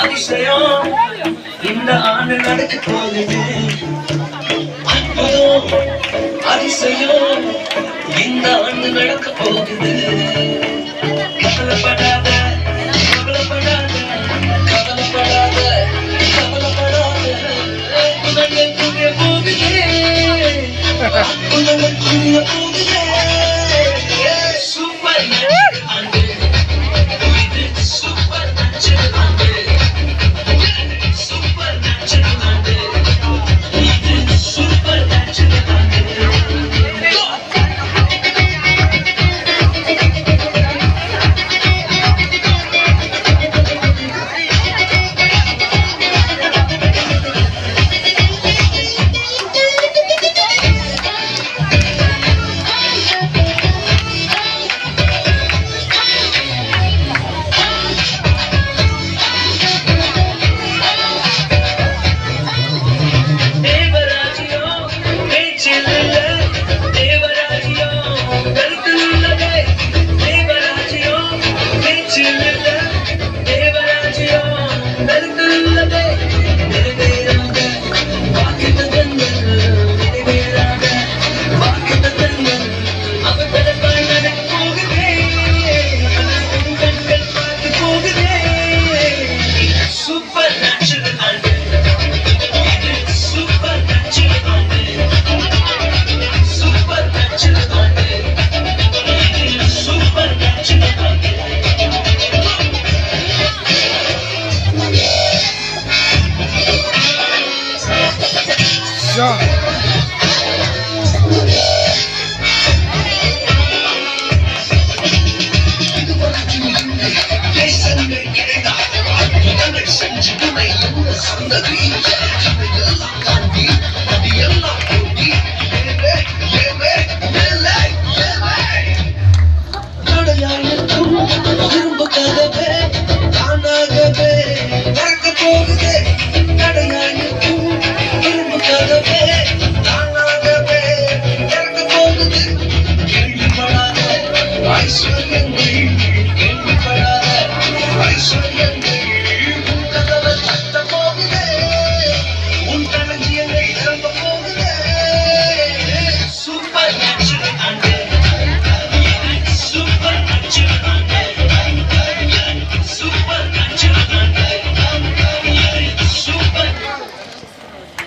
அதிசயம் இந்த ஆண்டு நடக்க போகுது. அற்புதம் அதிசயம் இந்த ஆண்டு நடக்க போகுது. கவலைப்படாத கவலைப்படாத கவலைப்படாத கவலைப்படாத உலகம் புரிய போகுது. உலகம் புரிய போகுது. சூப்பர் ஆண்டு இது சூப்பர் நேச்சுரல் ஆண்டு. சூப்பர் நேச்சுரல் ஆண்டு இது சூப்பர் நேச்சுரல் ஆண்டு. Listen to